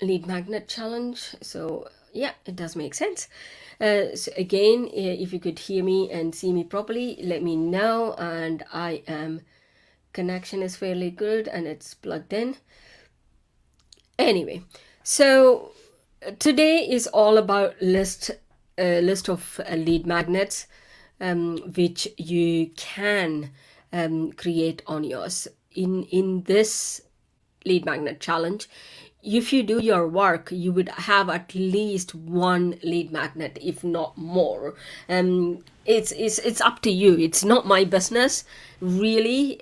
lead magnet challenge. So yeah, it does make sense. So again, if you could hear me and see me properly, let me know. And connection is fairly good and it's plugged in. Anyway, so today is all about list of lead magnets which you can create on yours. In this lead magnet challenge, if you do your work, you would have at least one lead magnet, if not more. It's up to you. It's not my business, really.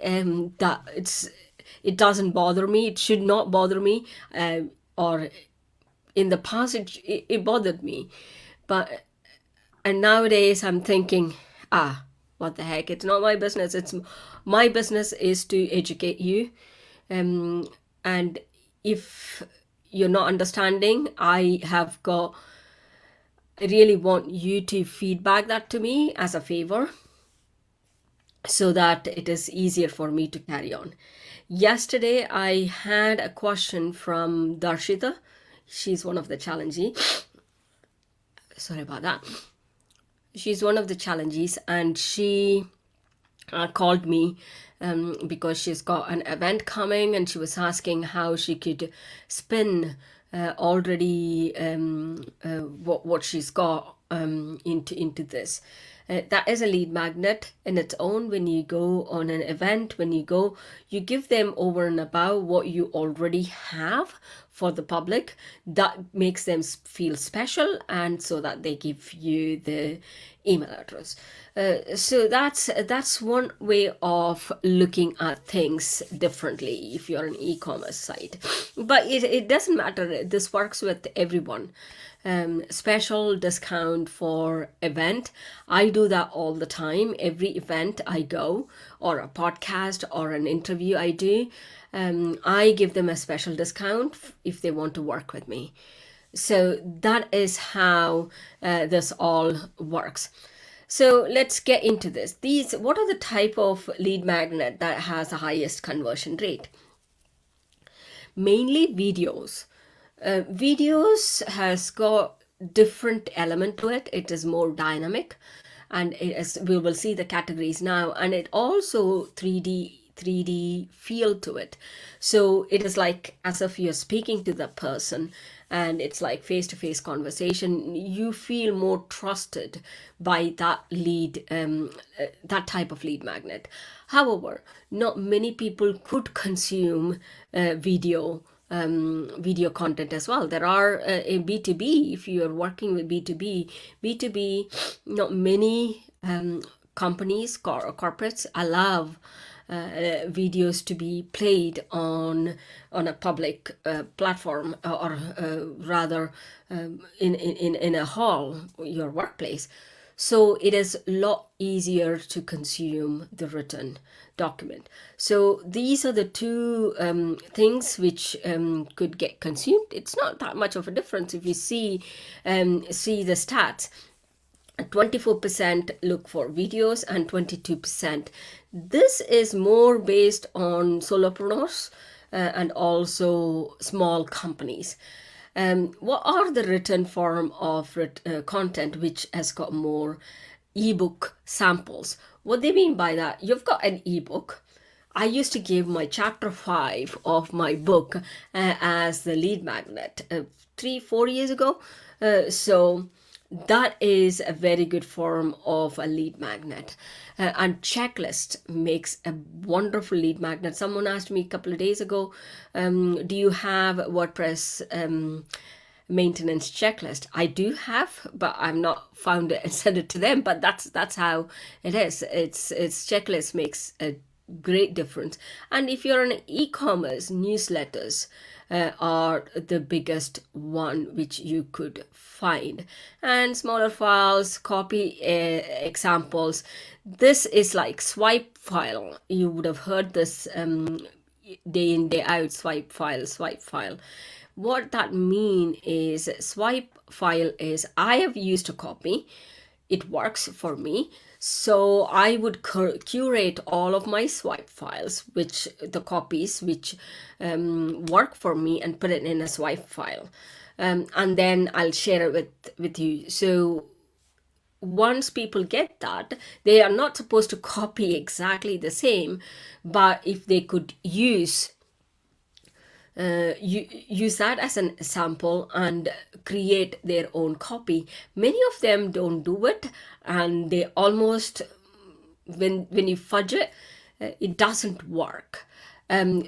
It doesn't bother me. It should not bother me. Or in the past, it bothered me, and nowadays I'm thinking, what the heck? It's not my business. It's my business is to educate you. And if you're not understanding, I really want you to feedback that to me as a favor so that it is easier for me to carry on. Yesterday, I had a question from Darshita. She's one of the challengees. Sorry about that. She's one of the challengees, and she called me because she's got an event coming, and she was asking how she could spin already what she's got into this. That is a lead magnet in its own. When you go on an event, you give them over and above what you already have for the public. That makes them feel special, and so that they give you the email address. So that's one way of looking at things differently if you're an e-commerce site. But it doesn't matter. This works with everyone. Special discount for event. I do that all the time. Every event I go, or a podcast or an interview I do, I give them a special discount if they want to work with me. So that is how this all works. So let's get into this. What are the type of lead magnet that has the highest conversion rate? Mainly videos. Videos has got different element to it. It is more dynamic, and we will see the categories now, and it also 3D feel to it. So it is like as if you're speaking to the person, and it's like face-to-face conversation. You feel more trusted by that that type of lead magnet. However, not many people could consume video content as well. There are in B2B, if you are working with B2B, not many companies, corporates allow videos to be played on a public platform, or rather in a hall, your workplace. So it is a lot easier to consume the written document. So these are the two things which could get consumed. It's not that much of a difference if you see the stats. 24% look for videos and 22%. This is more based on solopreneurs and also small companies. What are the written form of content which has got more ebook samples? What they mean by that, you've got an ebook. I used to give my chapter 5 of my book as the lead magnet 3-4 years ago. So that is a very good form of a lead magnet. And checklist makes a wonderful lead magnet. Someone asked me a couple of days ago, do you have WordPress maintenance checklist? I do have, but I've not found it and sent it to them. But that's how it is. It's checklist makes a great difference. And if you're an e-commerce, newsletters are the biggest one which you could find, and smaller files, copy examples. This is like swipe file. You would have heard this day in, day out, swipe file. What that mean is, swipe file is, I have used a copy, it works for me. So I would curate all of my swipe files, which the copies which work for me, and put it in a swipe file. And then I'll share it with you. So once people get that, they are not supposed to copy exactly the same, but if they could use that as an sample and create their own copy. Many of them don't do it, and they almost, when you fudge it, it doesn't work.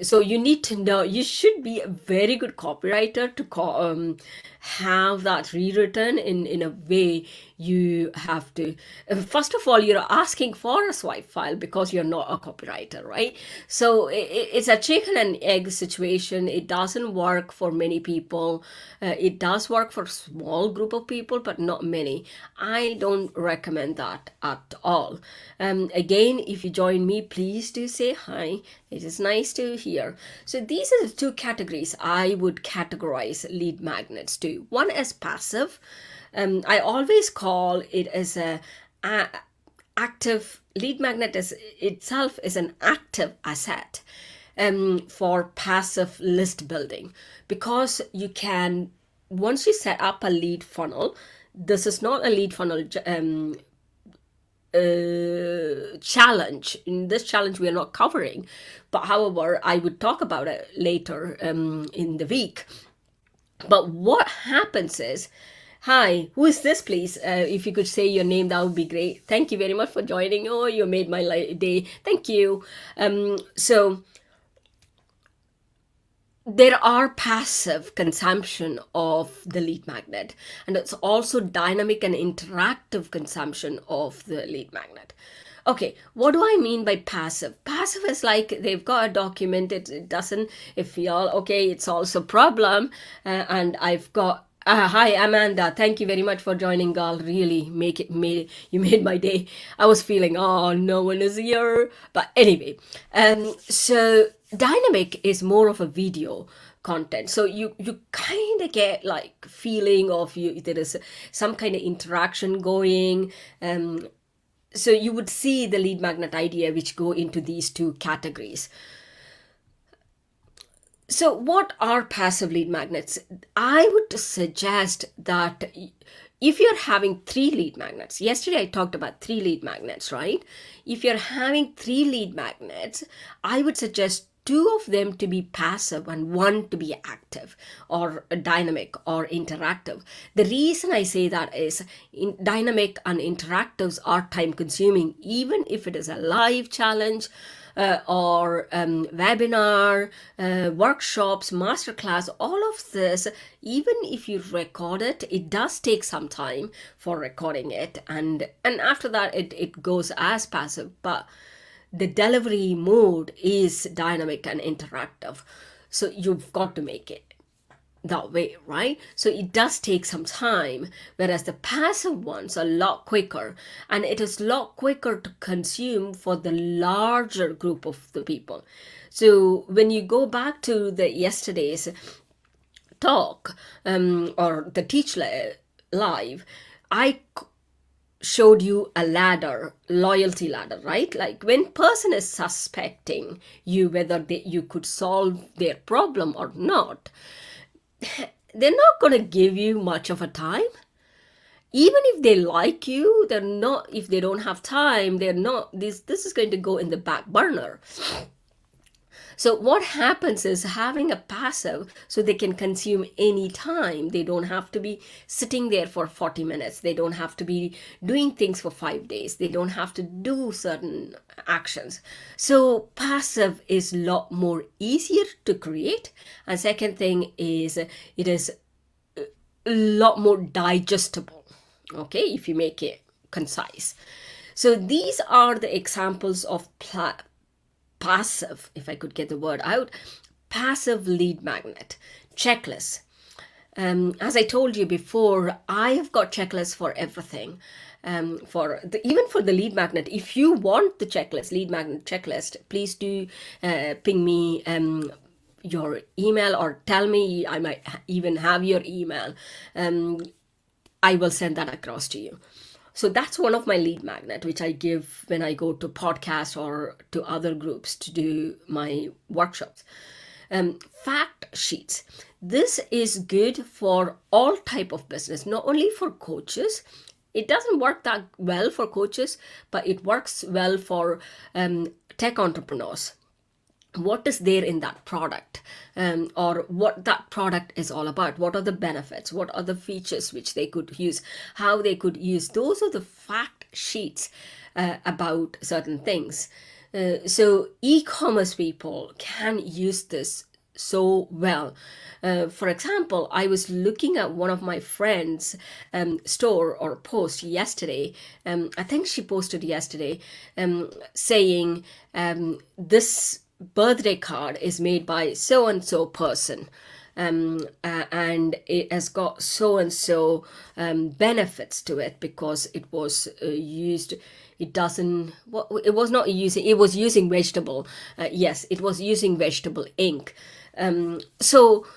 So you need to know, you should be a very good copywriter to have that rewritten in a way. You have to, first of all, you're asking for a swipe file because you're not a copywriter, right? So it's a chicken and egg situation. It doesn't work for many people. It does work for a small group of people, but not many. I don't recommend that at all. Again, if you join me, please do say hi. It is nice to hear. So these are the two categories I would categorize lead magnets to. One is passive. I always call it as a active lead magnet. Itself is an active asset for passive list building, because you can, once you set up a lead funnel, this is not a lead funnel challenge. In this challenge we are not covering, but however I would talk about it later in the week. But what happens is, hi, who is this, please? If you could say your name, that would be great. Thank you very much for joining. Oh, you made my day. Thank you. So there are passive consumption of the lead magnet, and it's also dynamic and interactive consumption of the lead magnet. Okay, what do I mean by passive? Passive is like they've got a document, it doesn't, it feel, okay, it's also a problem, and I've got, hi Amanda, thank you very much for joining, girl. Really you made my day. I was feeling, oh, no one is here. But anyway, so dynamic is more of a video content. So you kind of get like feeling of there is some kind of interaction going. So you would see the lead magnet idea which go into these two categories. So what are passive lead magnets? I would suggest that if you're having 3 lead magnets, yesterday I talked about 3 lead magnets, right? If you're having 3 lead magnets, I would suggest 2 of them to be passive and 1 to be active or dynamic or interactive. The reason I say that is dynamic and interactives are time consuming, even if it is a live challenge or webinar, workshops, masterclass, all of this. Even if you record it, it does take some time for recording it, and after that it goes as passive, but the delivery mode is dynamic and interactive. So you've got to make it that way, right? So it does take some time, whereas the passive ones are a lot quicker, and it is a lot quicker to consume for the larger group of the people. So when you go back to the yesterday's talk or the Teach Live, I showed you a ladder, loyalty ladder, right? Like when person is suspecting you whether you could solve their problem or not, they're not going to give you much of a time. Even if they like you, they're not, if they don't have time, they're not, this is going to go in the back burner. So what happens is having a passive, so they can consume any time. They don't have to be sitting there for 40 minutes. They don't have to be doing things for 5 days. They don't have to do certain actions. So passive is a lot more easier to create. And second thing is it is a lot more digestible, okay, if you make it concise. So these are the examples of passive, if I could get the word out, passive lead magnet checklist. As I told you before, I have got checklists for everything. Even for the lead magnet, if you want the checklist, lead magnet checklist, please do ping me your email or tell me. I might even have your email. I will send that across to you. So that's one of my lead magnet, which I give when I go to podcasts or to other groups to do my workshops. Fact sheets. This is good for all type of business, not only for coaches. It doesn't work that well for coaches, but it works well for tech entrepreneurs. What is there in that product, or what that product is all about, what are the benefits, what are the features which they could use, how they could use. Those are the fact sheets about certain things. So e-commerce people can use this so well. For example, I was looking at one of my friends' store or post yesterday. I think she posted yesterday saying this birthday card is made by so and so person, and it has got so and so benefits to it because it was used. It doesn't. Well, it was not using. It was using vegetable. Yes, it was using vegetable ink. So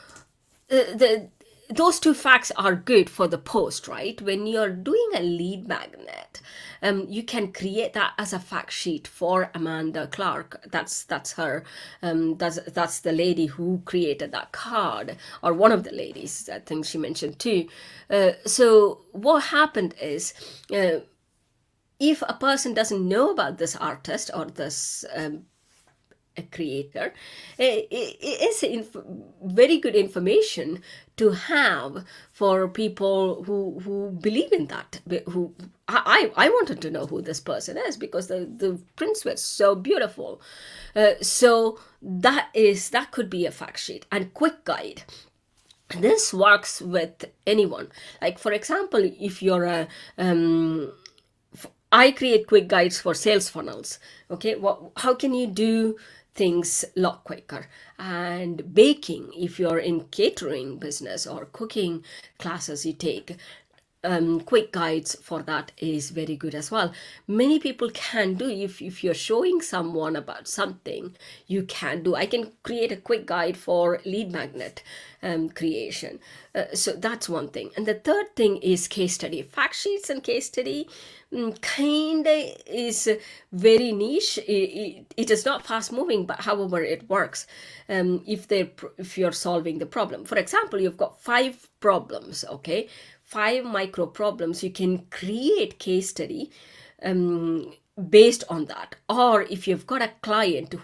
those two facts are good for the post, right? When you're doing a lead magnet, you can create that as a fact sheet for Amanda Clark. That's her. That's the lady who created that card, or one of the ladies. I think she mentioned too. So what happened is, if a person doesn't know about this artist or this a creator, it is very good information to have for people who believe in that. Who I wanted to know who this person is because the prints were so beautiful. So that could be a fact sheet. And quick guide. This works with anyone. Like, for example, if you're a I create quick guides for sales funnels. Okay, how can you do things a lot quicker? And baking, if you're in catering business or cooking classes you take, quick guides for that is very good as well. Many people can do. If you're showing someone about something, you can do. I can create a quick guide for lead magnet creation. So that's one thing. And the third thing is case study. Fact sheets and case study kind of is very niche. It is not fast moving, but however it works. If you're solving the problem, for example, you've got 5 problems, okay, 5 micro problems, you can create case study based on that. Or if you've got a client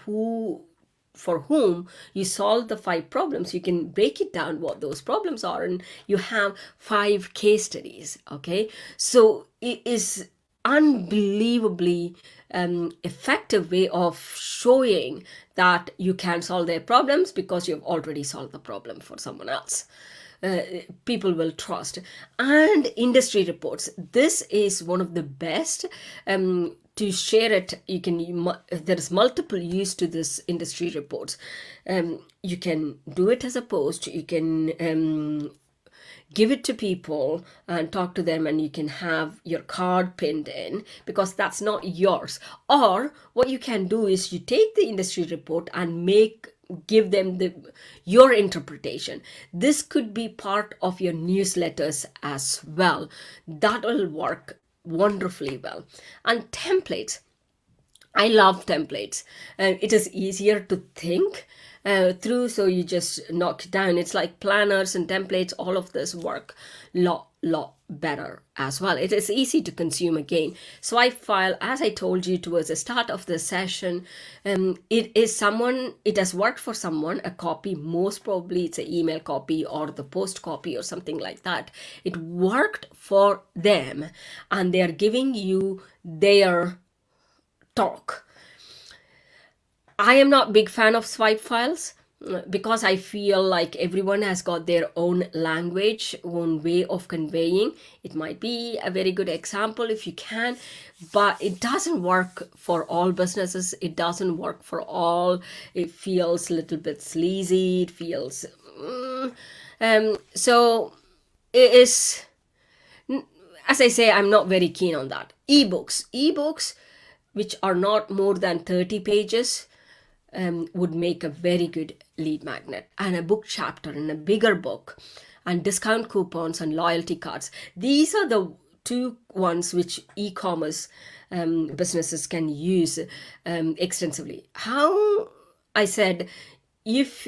for whom you solve the 5 problems, you can break it down what those problems are, and you have 5 case studies. Okay, so it is unbelievably effective way of showing that you can solve their problems because you've already solved the problem for someone else. People will trust. And industry reports. This is one of the best. To share it, there is multiple use to this industry reports. You can do it as a post. You can give it to people and talk to them, and you can have your card pinned in because that's not yours. Or what you can do is you take the industry report and give them your interpretation. This could be part of your newsletters as well. That will work wonderfully well. And templates. I love templates. It is easier to think through, so you just knock it down. It's like planners and templates. All of this work lot better as well. It is easy to consume again. Swipe file, as I told you towards the start of the session, it has worked for someone, a copy. Most probably it's an email copy or the post copy or something like that. It worked for them, and they are giving you their talk. I am not a big fan of swipe files because I feel like everyone has got their own language, own way of conveying. It might be a very good example if you can, but it doesn't work for all businesses. It doesn't work for all. It feels a little bit sleazy. It feels so it is, as I say, I'm not very keen on that. Ebooks which are not more than 30 pages would make a very good lead magnet. And a book chapter in a bigger book, and discount coupons and loyalty cards. These are the two ones which e-commerce businesses can use extensively. How I said, if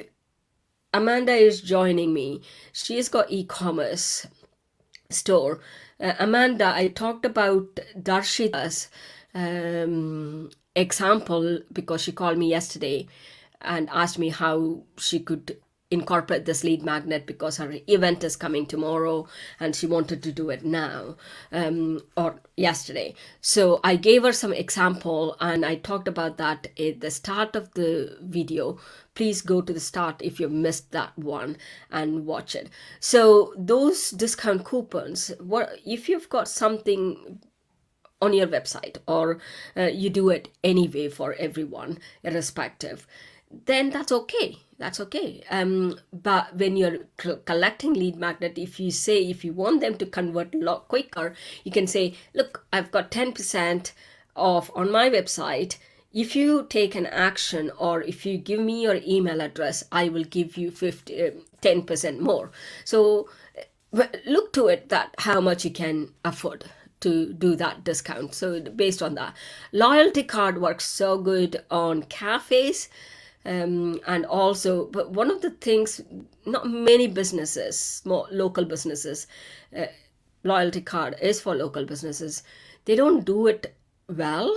Amanda is joining me, she's got e-commerce store. Amanda, I talked about Darshita's example because she called me yesterday and asked me how she could incorporate this lead magnet because her event is coming tomorrow and she wanted to do it now or yesterday. So I gave her some example and I talked about that at the start of the video. Please go to the start if you missed that one and watch it. So those discount coupons, what if you've got something on your website or you do it anyway for everyone irrespective, then that's okay. That's okay. But when you're collecting lead magnet, if you want them to convert a lot quicker, you can say, look, I've got 10% off on my website. If you take an action or if you give me your email address, I will give you 10% more. So look to it that how much you can afford to do that discount. So based on that, loyalty card works so good on cafes. And also, but one of the things, not many businesses, small local businesses, loyalty card is for local businesses. They don't do it well.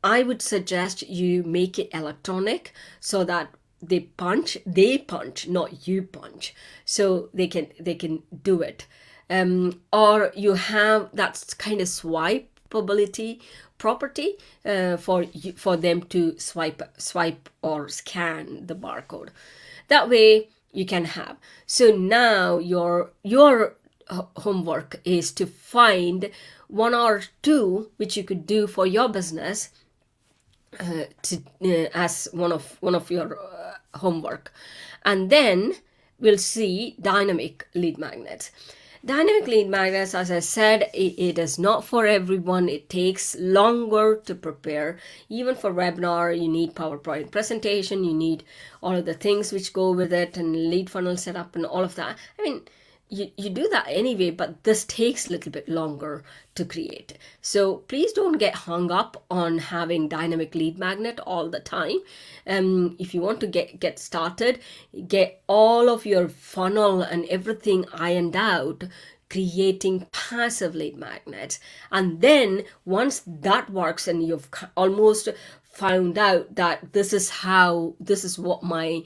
I would suggest you make it electronic so that they punch, not you punch. So they can do it. Or you have that kind of swipeability property for them to swipe or scan the barcode. That way you can have. So now your homework is to find one or two which you could do for your business as one of your homework, and then we'll see dynamic lead magnets. Dynamic lead magnets, as I said, it is not for everyone. It takes longer to prepare. Even for webinar, you need PowerPoint presentation, you need all of the things which go with it and lead funnel setup and all of that. I mean, you do that anyway, but this takes a little bit longer to create. So please don't get hung up on having dynamic lead magnet all the time. If you want to get started, get all of your funnel and everything ironed out, creating passive lead magnets. And then once that works and you've almost found out that this is what my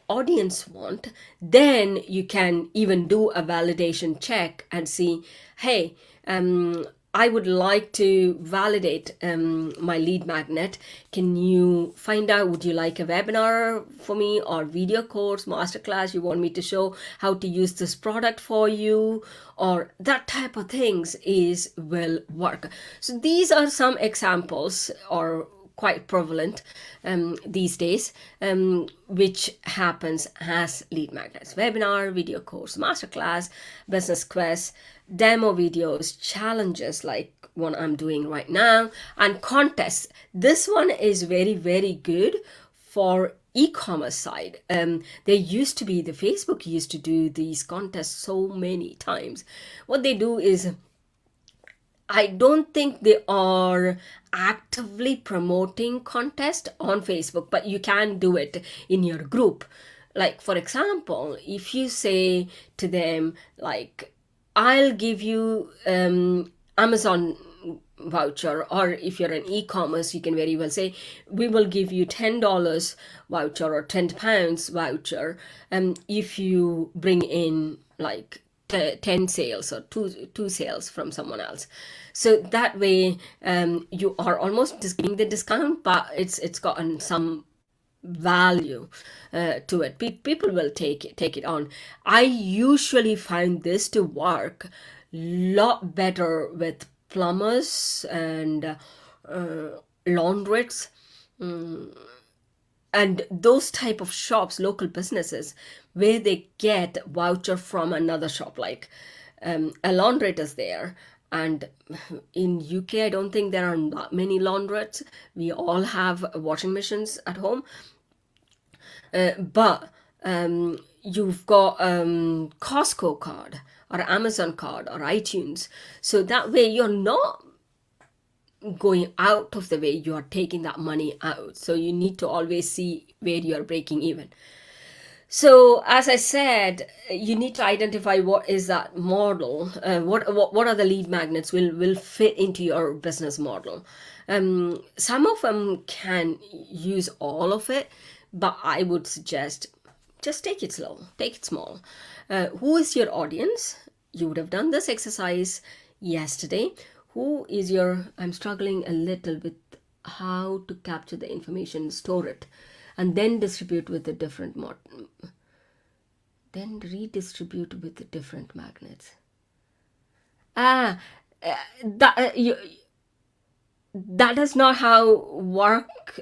audience want, then you can even do a validation check and see, hey, I would like to validate my lead magnet. Can you find out, would you like a webinar for me or video course, masterclass? You want me to show how to use this product for you, or that type of things will work. So these are some examples, or quite prevalent these days, which happens as lead magnets: webinar, video course, masterclass, business quest, demo videos, challenges like one I'm doing right now, and contests. This one is very, very good for e-commerce side. There used to be, the Facebook used to do these contests so many times. What they do is, I don't think they are actively promoting contest on Facebook, but you can do it in your group. Like, for example, if you say to them, like, I'll give you Amazon voucher, or if you're an e-commerce, you can very well say, we will give you $10 voucher or £10 voucher if you bring in like 10 sales or two sales from someone else. So that way you are almost just giving the discount, but it's gotten some value to it. People will take it on. I usually find this to work a lot better with plumbers and laundrettes, and those type of shops, local businesses, where they get voucher from another shop. Like a laundrette is there, and in UK I don't think there are that many laundrettes. We all have washing machines at home, but you've got Costco card or Amazon card or iTunes. So that way you're not going out of the way, you are taking that money out. So you need to always see where you're breaking even. So as I said, you need to identify what is that model, what are the lead magnets will fit into your business model. Some of them can use all of it, but I would suggest just take it slow, take it small. Who is your audience? You would have done this exercise yesterday. Who is your, I'm struggling a little with how to capture the information, store it, and then distribute with the different then redistribute with the different magnets. That is not how work.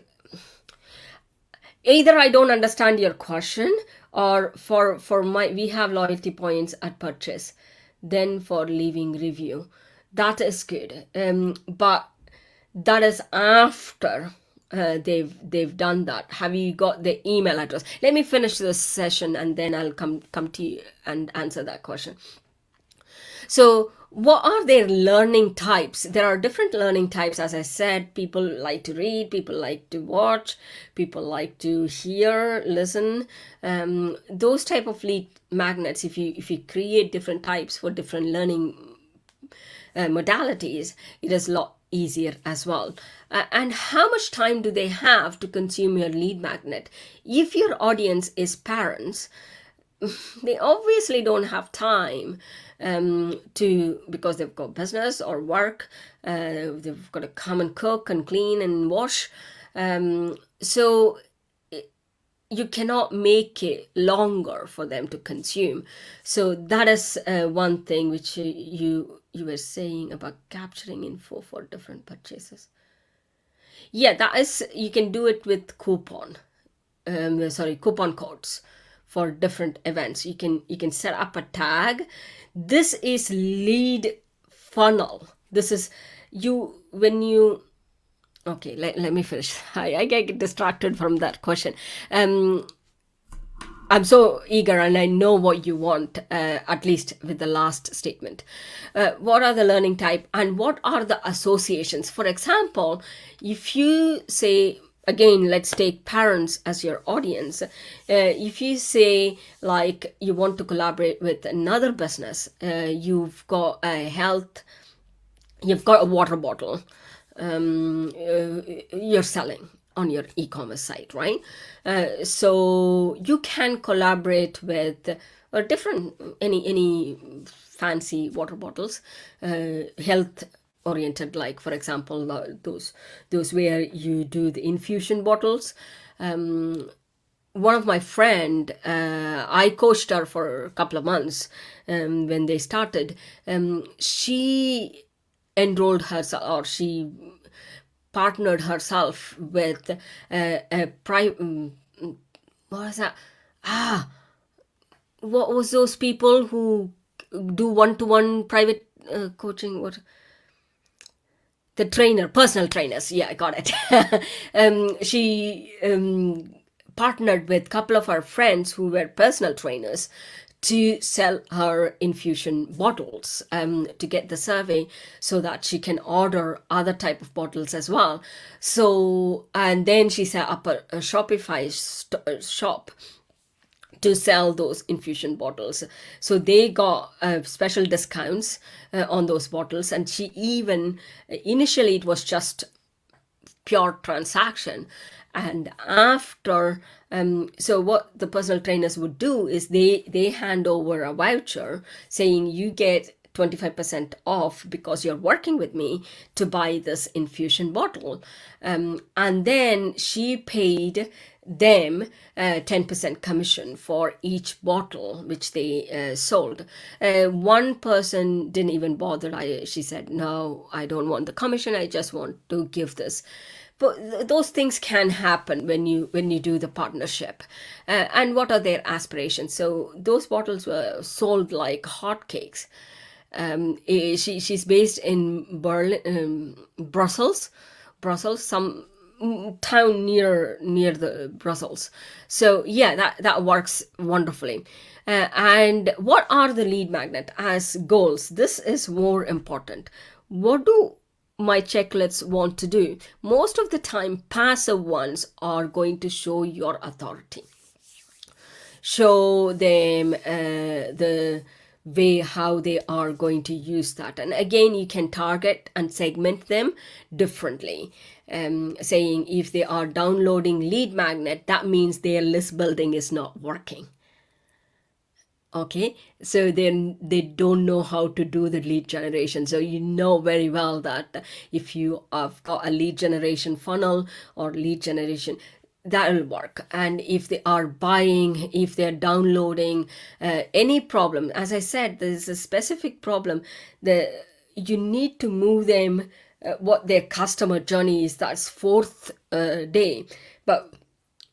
Either I don't understand your question, or for my, we have loyalty points at purchase, then for leaving review. That is good, but that is after they've done that. Have you got the email address? Let me finish this session and then I'll come to you and answer that question. So what are their learning types? There are different learning types. As I said, people like to read, people like to watch, people like to hear, listen. Those type of lead magnets, if you create different types for different learning modalities, it is a lot easier as well. And how much time do they have to consume your lead magnet? If your audience is parents, they obviously don't have time because they've got business or work, they've got to come and cook and clean and wash. So you cannot make it longer for them to consume. So that is one thing which you were saying about capturing info for different purchases. Yeah, that is, you can do it with coupon codes for different events. You can set up a tag. This is lead funnel. This is okay, let me finish. I get distracted from that question. I'm so eager and I know what you want, at least with the last statement. What are the learning type and what are the associations? For example, if you say, again, let's take parents as your audience. If you say, like, you want to collaborate with another business, you've got a water bottle you're selling on your e-commerce site, right? So you can collaborate with any fancy water bottles, health oriented, like for example those where you do the infusion bottles. One of my friend, I coached her for a couple of months when they started. She enrolled herself, or she partnered herself with a private, what was that? What was those people who do one-to-one private coaching? What? The personal trainers. Yeah, I got it. She partnered with a couple of her friends who were personal trainers to sell her infusion bottles, to get the survey so that she can order other type of bottles as well. So, and then she set up a Shopify shop to sell those infusion bottles. So they got special discounts on those bottles. And she even, initially it was just pure transaction. And after, so what the personal trainers would do is they hand over a voucher saying you get 25% off because you're working with me to buy this infusion bottle. And then she paid them 10% commission for each bottle which they sold. One person didn't even bother. She said, no, I don't want the commission. I just want to give this. But those things can happen when you do the partnership. And what are their aspirations? So those bottles were sold like hotcakes. She's based in Brussels. town near the Brussels. So yeah, that works wonderfully. And what are the lead magnet as goals? This is more important. What do my checklists want to do? Most of the time, passive ones are going to show your authority, show them the way how they are going to use that. And again, you can target and segment them differently, saying if they are downloading lead magnet, that means their list building is not working. Okay, so then they don't know how to do the lead generation. So you know very well that if you have got a lead generation funnel or lead generation, that will work. And if they are buying, if they're downloading, any problem, as I said, there's a specific problem that you need to move them, what their customer journey is, that's fourth day. But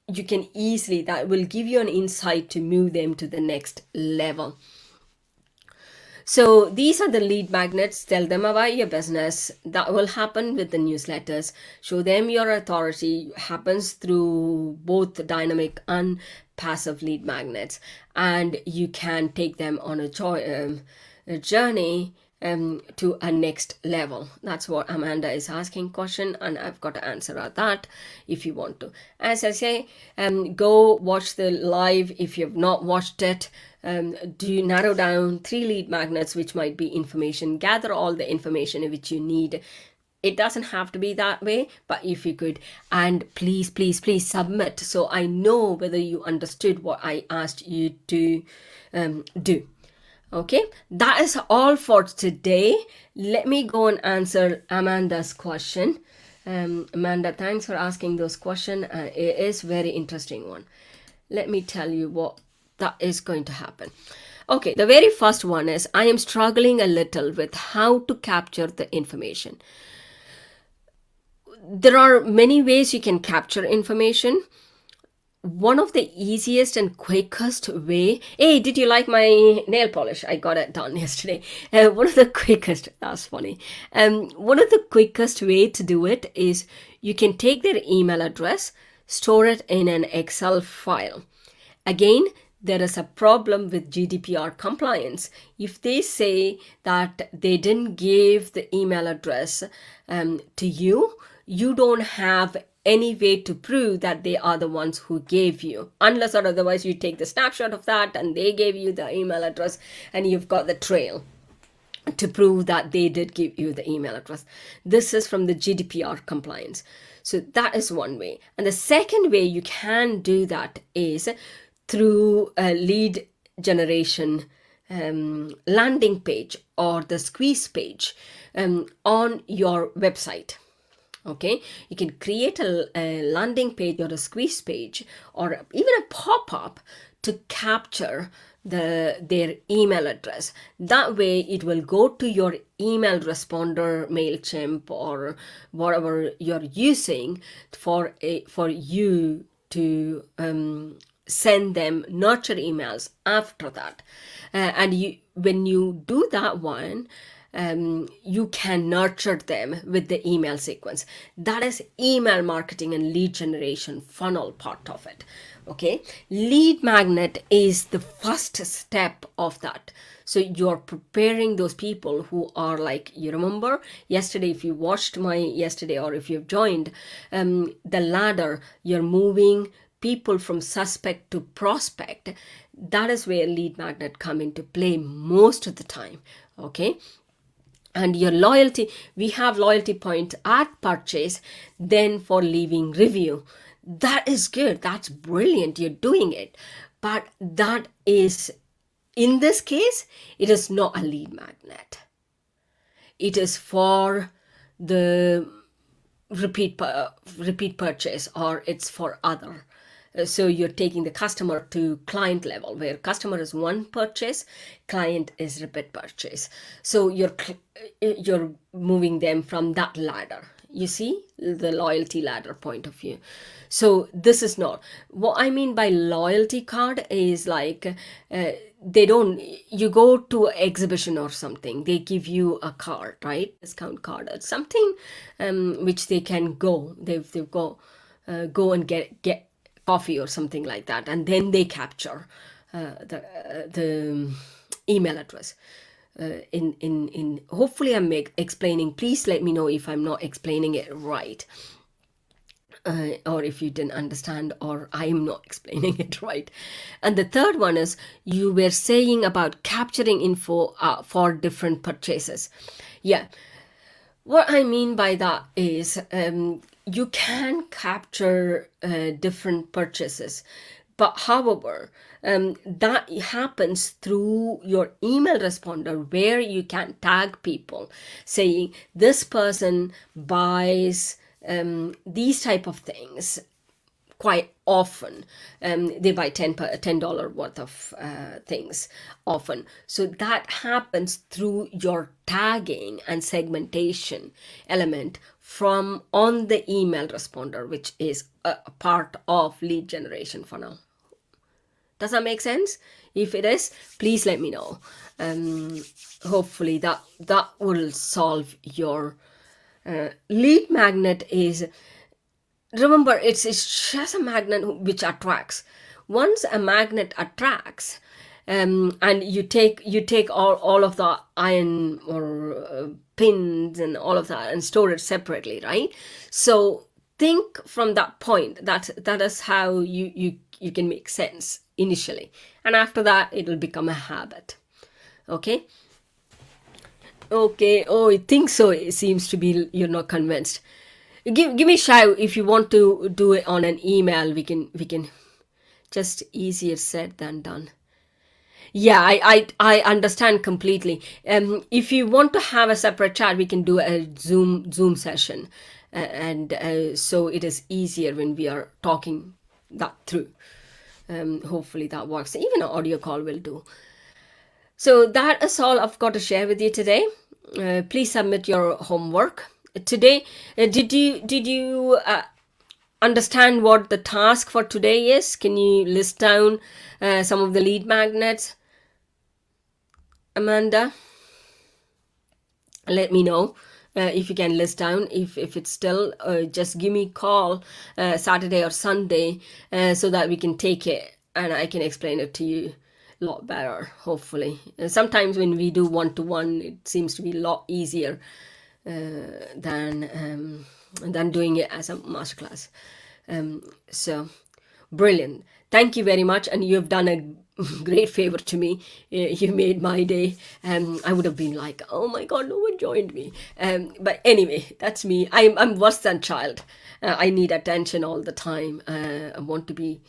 you can easily, that will give you an insight to move them to the next level. So these are the lead magnets. Tell them about your business. That will happen with the newsletters. Show them your authority. Happens through both dynamic and passive lead magnets. And you can take them on a journey to a next level. That's what Amanda is asking question, and I've got to answer that if you want to. As I say, go watch the live if you've not watched it. Do you narrow down 3 lead magnets, which might be information, gather all the information which you need. It doesn't have to be that way, but if you could, and please submit so I know whether you understood what I asked you to do. Okay, that is all for today. Let me go and answer Amanda's question. Amanda, thanks for asking those questions. It is very interesting one. Let me tell you what that is going to happen. Okay, the very first one is, I am struggling a little with how to capture the information. There are many ways you can capture information. One of the easiest and quickest way, hey, did you like my nail polish? I got it done yesterday. One of the quickest, that's funny. One of the quickest way to do it is you can take their email address, store it in an Excel file. Again, there is a problem with GDPR compliance. If they say that they didn't give the email address to you, you don't have any way to prove that they are the ones who gave you, unless or otherwise you take the snapshot of that and they gave you the email address and you've got the trail to prove that they did give you the email address. This is from the GDPR compliance. So that is one way. And the second way you can do that is through a lead generation landing page or the squeeze page on your website. Okay, you can create a landing page or a squeeze page or even a pop-up to capture their email address. That way it will go to your email responder, MailChimp, or whatever you're using for you to send them nurture emails after that. And when you do that one, you can nurture them with the email sequence. That is email marketing and lead generation funnel part of it. Okay, lead magnet is the first step of that. So you're preparing those people who are like, you remember yesterday, if you watched my yesterday or if you've joined the ladder, you're moving people from suspect to prospect. That is where lead magnet come into play most of the time. Okay. And your loyalty, we have loyalty point at purchase, then for leaving review. That is good. That's brilliant. You're doing it. But that is, in this case, it is not a lead magnet. It is for the repeat purchase, or it's for other. So you're taking the customer to client level, where customer is one purchase, client is repeat purchase. So you're moving them from that ladder. You see the loyalty ladder point of view. So this is not what I mean by loyalty card is like they don't, you go to an exhibition or something, they give you a card, right? Discount card or something, which they can go, they've go and get coffee or something like that, and then they capture the email address. In hopefully I'm explaining, please let me know if I'm not explaining it right, or if you didn't understand or I am not explaining it right. And the third one is you were saying about capturing info for different purchases. Yeah, what I mean by that is you can capture different purchases, but however, that happens through your email responder, where you can tag people saying this person buys these type of things quite often. They buy $10 worth of things often. So that happens through your tagging and segmentation element from on the email responder, which is a part of lead generation for now. Does that make sense? If it is, please let me know. Hopefully that will solve your lead magnet. Is, remember, it's just a magnet which attracts. Once a magnet attracts, and you take all of the iron or pins and all of that and store it separately, right? So think from that point. That is how you can make sense initially, and after that it will become a habit. Okay. Oh, I think so. It seems to be you're not convinced. Give me a shout if you want to do it on an email. We can just easier said than done. Yeah, I understand completely. If you want to have a separate chat, we can do a Zoom session, and so it is easier when we are talking that through. Hopefully that works. Even an audio call will do. So that is all I've got to share with you today. Please submit your homework today. Did you understand what the task for today is? Can you list down some of the lead magnets? Amanda, let me know if you can list down. If it's still, just give me a call Saturday or Sunday so that we can take it and I can explain it to you a lot better, hopefully. Sometimes when we do one-to-one, it seems to be a lot easier than doing it as a masterclass. So brilliant. Thank you very much. And you've done a great favor to me. You made my day. I would have been like, oh my God, no one joined me. But anyway, that's me. I'm worse than child. I need attention all the time. I want to be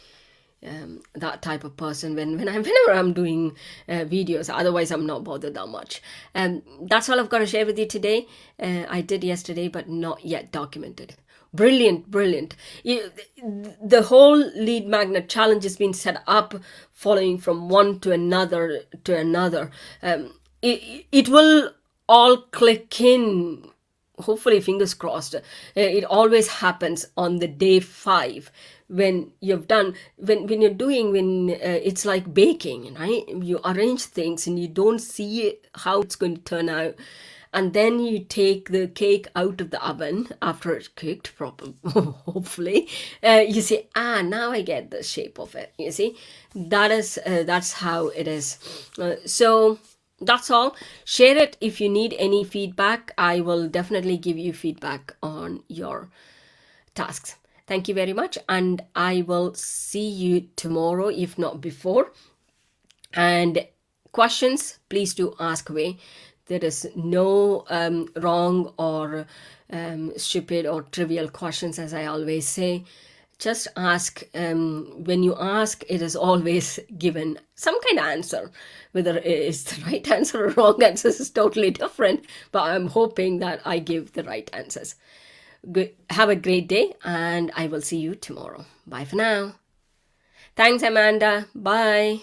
that type of person whenever I'm doing videos. Otherwise I'm not bothered that much. That's all I've got to share with you today. I did yesterday, but not yet documented. Brilliant. The whole lead magnet challenge has been set up following from one to another. It will all click in, hopefully, fingers crossed. It always happens on the day 5 when you've done, when you're doing, it's like baking, right? You arrange things and you don't see how it's going to turn out. And then you take the cake out of the oven after it's cooked properly, hopefully. You say, now I get the shape of it. You see, that's how it is. So that's all. Share it if you need any feedback. I will definitely give you feedback on your tasks. Thank you very much. And I will see you tomorrow, if not before. And questions, please do ask away. There is no wrong or stupid or trivial questions, as I always say. Just ask. When you ask, it is always given some kind of answer. Whether it is the right answer or wrong answer is totally different, but I'm hoping that I give the right answers. Good. Have a great day, and I will see you tomorrow. Bye for now. Thanks, Amanda. Bye.